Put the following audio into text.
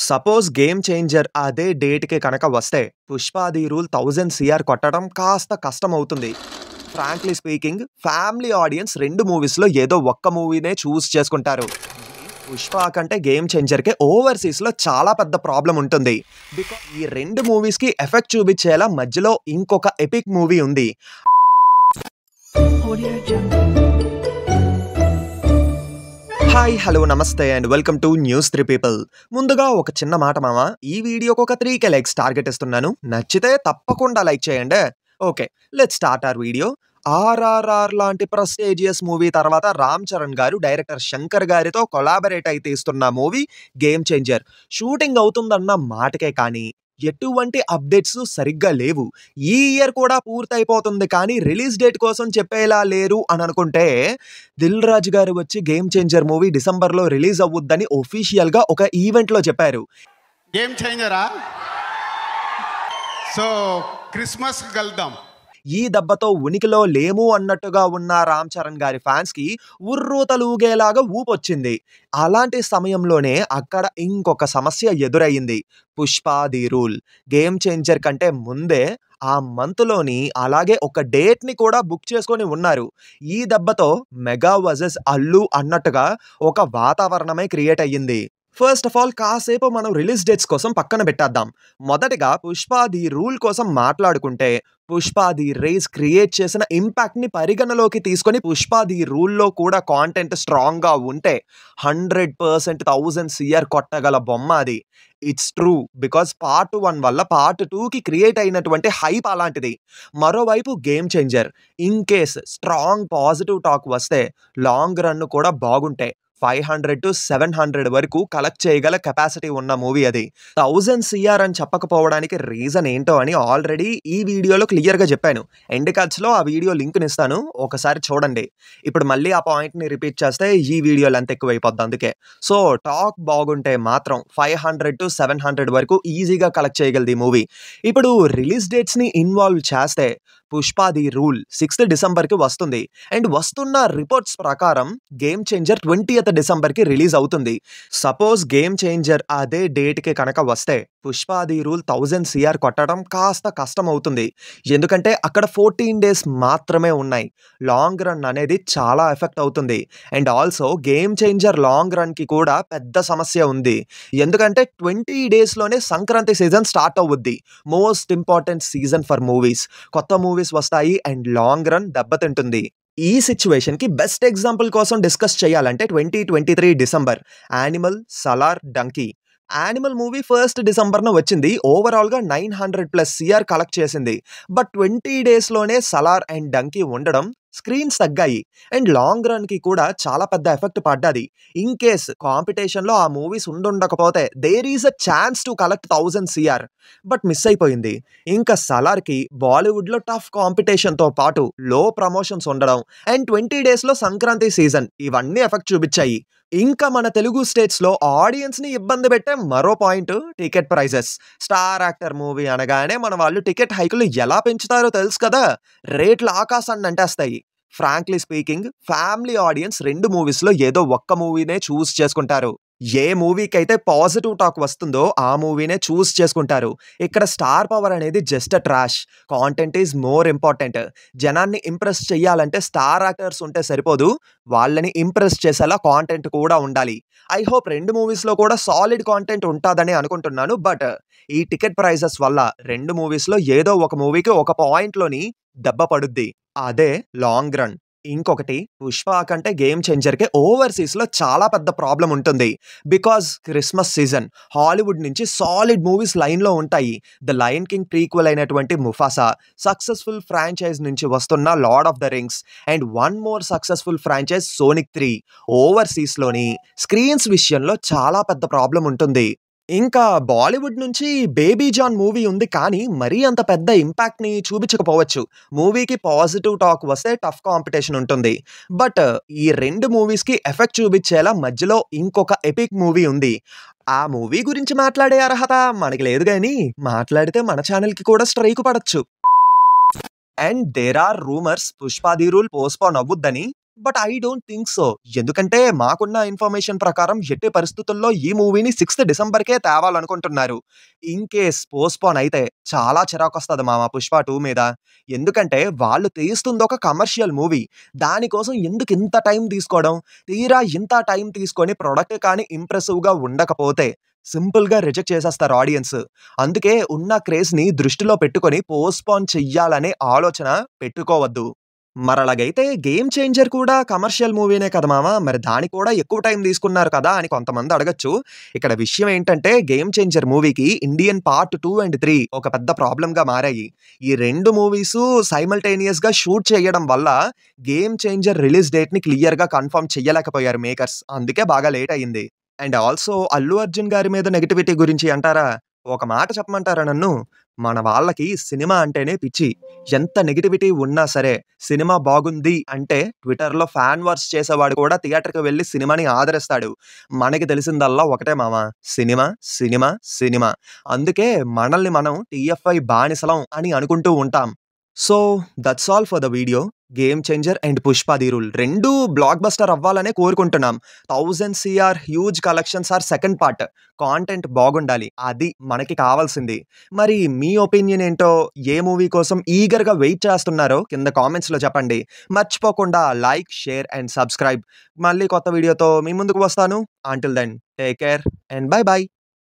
Suppose game changer అదే డేట్‌కి కనుక వస్తే 'పుష్ప ది రూల్' 1000 సీఆర్ కొట్టడం కాస్త కష్టమవుతుంది. ఫ్రాంక్లీ స్పీకింగ్ ఫ్యామిలీ ఆడియన్స్ 2 మూవీస్‌లో ఏదో ఒక్క మూవీనే చూస్ చేసుకుంటారు. 'పుష్ప' కంటే గేమ్ చేంజర్‌కి ఓవర్‌సీస్‌లో చాలా పెద్ద ప్రాబ్లమ్ ఉంటుంది. ఈ 2 మూవీస్‌కి ఎఫెక్ట్ చూపించేలా మధ్యలో ఇంకొక ఎపిక్ మూవీ ఉంది. హాయ్ హలో నమస్తే and welcome to news 3 people. ముందుగా ఒక చిన్న మాట మామ, ఈ వీడియోకి ఒక 3K లైక్స్ టార్గెట్ ఇస్తున్నాను. నచ్చితే తప్పకుండా లైక్ చేయండి. Okay, let's start our video. RRR లాంటి ప్రెస్టీజియస్ మూవీ తర్వాత రామ్ చరణ్ గారు డైరెక్టర్ శంకర్ గారితో కొలాబరేట్ అయితే ఇస్తున్న మూవీ గేమ్ చేంజర్. షూటింగ్ అవుతుందన్న మాటకే కానీ ఎటువంటి అప్డేట్స్ సరిగ్గా లేవు. ఈ ఇయర్ కూడా పూర్తయిపోతుంది కానీ రిలీజ్ డేట్ కోసం చెప్పేలా లేరు అని అనుకుంటే, దిల్ రాజు గారు వచ్చి గేమ్ చేంజర్ మూవీ డిసెంబర్లో రిలీజ్ అవ్వుద్దని ఒఫీషియల్గా ఒక ఈవెంట్లో చెప్పారు. గేమ్ చేంజరా? సో క్రిస్మస్ కలుద్దాం. ఈ దెబ్బతో ఉనికిలో లేము అన్నట్టుగా ఉన్న రామ్ చరణ్ గారి ఫ్యాన్స్ కి ఉర్రూతలూగేలాగా ఊపొచ్చింది. అలాంటి సమయంలోనే అక్కడ ఇంకొక సమస్య ఎదురయ్యింది. 'Pushpa the Rule' Game Changer కంటే ముందే ఆ మంత్లోని అలాగే ఒక డేట్ ని కూడా బుక్ చేసుకొని ఉన్నారు. ఈ దెబ్బతో మెగా వర్సెస్ అల్లు అన్నట్టుగా ఒక వాతావరణమే క్రియేట్ అయ్యింది. ఫస్ట్ ఆఫ్ ఆల్ కాసేపు మనం రిలీజ్ డేట్స్ కోసం పక్కన పెట్టేద్దాం. మొదటగా 'పుష్ప ది రూల్' కోసం మాట్లాడుకుంటే, 'పుష్ప ది రేస్' క్రియేట్ చేసిన ఇంపాక్ట్ ని పరిగణలోకి తీసుకొని 'పుష్ప ది రూల్'లో కూడా కాంటెంట్ స్ట్రాంగ్ గా ఉంటే 100% 1000 CR కొట్టగల బొమ్మ అది. ఇట్స్ ట్రూ, బికాస్ పార్ట్ 1 వల్ల పార్ట్ 2కి క్రియేట్ అయినటువంటి హైప్ అలాంటిది. మరోవైపు game changer in case strong positive talk వస్తే లాంగ్ రన్ కూడా బాగుంటే 500 to 700 వరకు కలెక్ట్ చేయగల కెపాసిటీ ఉన్న మూవీ అది. 1000 CR అని చెప్పకపోవడానికి రీజన్ ఏంటో అని ఆల్రెడీ ఈ వీడియోలో క్లియర్గా చెప్పాను. ఎండ్ కార్డ్స్లో ఆ వీడియో లింక్ని ఇస్తాను, ఒకసారి చూడండి. ఇప్పుడు మళ్ళీ ఆ పాయింట్ని రిపీట్ చేస్తే ఈ వీడియో లెంత్ ఎక్కువ అయిపోద్ది, అందుకే. సో టాక్ బాగుంటే మాత్రం 500 to 700 వరకు ఈజీగా కలెక్ట్ చేయగలది ఈ మూవీ. ఇప్పుడు రిలీజ్ డేట్స్ని ఇన్వాల్వ్ చేస్తే 'పుష్ప ది రూల్' 6th డిసెంబర్కి వస్తుంది. అండ్ వస్తున్న రిపోర్ట్స్ ప్రకారం గేమ్ చేంజర్ 20th డిసెంబర్కి రిలీజ్ అవుతుంది. సపోజ్ గేమ్ చేంజర్ అదే డేట్కి కనుక వస్తే 'పుష్ప ది రూల్' 1000 CR కొట్టడం కాస్త కష్టం అవుతుంది. ఎందుకంటే అక్కడ 14 days మాత్రమే ఉన్నాయి. లాంగ్ రన్ అనేది చాలా ఎఫెక్ట్ అవుతుంది. And also Game Changer long రన్కి కూడా పెద్ద సమస్య ఉంది. ఎందుకంటే 20 daysలోనే సంక్రాంతి సీజన్ స్టార్ట్ అవుద్ది. Most important season for movies. కొత్త మూవీస్ వస్తాయి అండ్ లాంగ్ రన్ దెబ్బతింటుంది. ఈ సిచ్యువేషన్కి బెస్ట్ ఎగ్జాంపుల్ కోసం డిస్కస్ చేయాలంటే 2023 December 'Animal', 'Salaar', 'Dunki'. 'Animal' movie 1st డిసెంబర్న వచ్చింది. ఓవరాల్గా 900+ CR కలెక్ట్ చేసింది. బట్ 20 daysలోనే 'సలార్' అండ్ 'డంకీ' ఉండడం స్క్రీన్స్ తగ్గాయి. అండ్ లాంగ్ రన్కి కూడా చాలా పెద్ద ఎఫెక్ట్ పడ్డది. ఇన్ కేస్ కాంపిటీషన్లో ఆ మూవీస్ ఉండకపోతే there is a chance to collect 1000 CR. But miss అయిపోయింది. ఇంకా 'సలార్'కి బాలీవుడ్లో టఫ్ కాంపిటీషన్తో పాటు లో ప్రమోషన్స్ ఉండడం అండ్ 20 daysలో సంక్రాంతి సీజన్ ఇవన్నీ ఎఫెక్ట్ చూపించాయి. ఇంకా మన తెలుగు స్టేట్స్లో ఆడియన్స్ని ఇబ్బంది పెట్టే మరో point ticket prices. Star actor movie అనగానే మన వాళ్ళు టికెట్ హైకులు ఎలా పెంచుతారో తెలుసు కదా. రేట్లు ఆకాశాన్ని అంటేస్తాయి. ఫ్రాంక్లీ స్పీకింగ్ ఫ్యామిలీ ఆడియన్స్ 2 మూవీస్లో ఏదో ఒక్క మూవీనే చూస్ చేసుకుంటారు. ఏ మూవీకి అయితే పాజిటివ్ టాక్ వస్తుందో ఆ మూవీనే చూస్ చేసుకుంటారు. ఇక్కడ స్టార్ పవర్ అనేది just a trash. Content is more important. జనాన్ని ఇంప్రెస్ చేయాలంటే స్టార్ యాక్టర్స్ ఉంటే సరిపోదు, వాళ్ళని ఇంప్రెస్ చేసేలా కాంటెంట్ కూడా ఉండాలి. ఐ హోప్ 2 మూవీస్లో కూడా సాలిడ్ కాంటెంట్ ఉంటుందని అనుకుంటున్నాను. బట్ ఈ టికెట్ ప్రైజెస్ వల్ల 2 మూవీస్లో ఏదో ఒక మూవీకి ఒక పాయింట్లోని దెబ్బ పడుద్ది. అదే లాంగ్ రన్. ఇంకొకటి 'పుష్ప' కంటే గేమ్ చేంజర్కి ఓవర్సీస్లో చాలా పెద్ద ప్రాబ్లం ఉంటుంది. బికాజ్ క్రిస్మస్ సీజన్, హాలీవుడ్ నుంచి సాలిడ్ మూవీస్ లైన్లో ఉంటాయి. 'ద లయన్ కింగ్' ప్రీక్వెల్ అయినటువంటి 'ముఫాసా', సక్సెస్ఫుల్ ఫ్రాంచైజ్ నుంచి వస్తున్న 'Lord of the Rings' and one more successful franchise 'Sonic 3'. ఓవర్సీస్లోని స్క్రీన్స్ విషయంలో చాలా పెద్ద ప్రాబ్లం ఉంటుంది. ఇంకా బాలీవుడ్ నుంచి 'బేబీ జాన్' మూవీ ఉంది కానీ మరీ అంత పెద్ద ఇంపాక్ట్ని చూపించకపోవచ్చు. మూవీకి పాజిటివ్ టాక్ వస్తే టఫ్ కాంపిటీషన్ ఉంటుంది. బట్ ఈ 2 మూవీస్కి ఎఫెక్ట్ చూపించేలా మధ్యలో ఇంకొక ఎపిక్ మూవీ ఉంది. ఆ మూవీ గురించి మాట్లాడే అర్హత మనకి లేదు కానీ మాట్లాడితే మన ఛానల్కి కూడా స్ట్రైక్ పడచ్చు. And there are rumours 'Pushpa the Rule' postpone అవ్వుద్దని. But I don't think so. ఎందుకంటే మాకున్న ఇన్ఫర్మేషన్ ప్రకారం ఎట్టి పరిస్థితుల్లో ఈ మూవీని 6థ్ డిసెంబర్‌కే తేవాలనుకుంటున్నారు. ఇన్‌కేస్ పోస్ట్‌పోన్ అయితే చాలా చిరాకొస్తది మామ 'పుష్ప 2' మీద. ఎందుకంటే వాళ్ళు తీస్తుందొక కమర్షియల్ మూవీ. దానికోసం ఎందుకు ఇంత టైం తీసుకోవడం? తీరా ఇంత టైం తీసుకొని ప్రొడక్ట్ కానీ ఇంప్రెసివ్‌గా ఉండకపోతే సింపుల్‌గా రిజెక్ట్ చేసేస్తారు ఆడియన్స్. అందుకే ఉన్న క్రేజ్‌ని దృష్టిలో పెట్టుకొని పోస్ట్‌పోన్ చెయ్యాలనే ఆలోచన పెట్టుకోవద్దు. మరలాగైతే 'గేమ్ చేంజర్' కూడా కమర్షియల్ మూవీనే కదా మామ! మరి దానికి కూడా ఎక్కువ టైం తీసుకున్నారు కదా! అని కొంతమంది అడగొచ్చు. ఇక్కడ విషయం ఏంటంటే 'గేమ్ చేంజర్' మూవీకి ఇండియన్ పార్ట్ 2 అండ్ 3 ఒక పెద్ద ప్రాబ్లమ్‌గా మారాయి. ఈ 2 మూవీసు సైమల్టేనియస్‌గా షూట్ చేయడం వల్ల 'గేమ్ చేంజర్' రిలీజ్ డేట్‌ని క్లియర్‌గా కన్ఫర్మ్ చెయ్యలేకపోయారు మేకర్స్. అందుకే బాగా లేట్ అయింది. అండ్ ఆల్సో 'అల్లు అర్జున్' గారి మీద నెగటివిటీ గురించి అంటారా? ఒక మాట చెప్పమంటారా నన్ను? మన వాళ్ళకి సినిమా అంటేనే పిచ్చి. ఎంత నెగటివిటీ ఉన్నా సరే, సినిమా బాగుంది అంటే ట్విట్టర్‌లో ఫ్యాన్ వార్స్ చేసేవాడు కూడా థియేటర్‌కి వెళ్లి సినిమాని ఆదరిస్తాడు. మనకి తెలిసిందల్లా ఒకటే మామ. Cinema, cinema, cinema. అందుకే మనల్ని మనం టీఎఫ్ఐ బానిసలం అని అనుకుంటూ ఉంటాం. So, that's all for the video. 'Game Changer' and 'Pushpa the Rule' 2 blockbuster అవ్వాలనే కోరుకుంటున్నాం. 1000 CR huge collections are second part. Content బాగుండాలి. అది మనకి కావాల్సింది. మరి మీ ఒపీనియన్ ఏంటో, ఏ మూవీ కోసం ఈగర్‌గా వెయిట్ చేస్తున్నారో కింద కామెంట్స్‌లో చెప్పండి. మర్చిపోకుండా లైక్, షేర్ అండ్ సబ్స్క్రైబ్. మళ్ళీ కొత్త వీడియోతో మీ ముందుకు వస్తాను. Until then take care and bye by.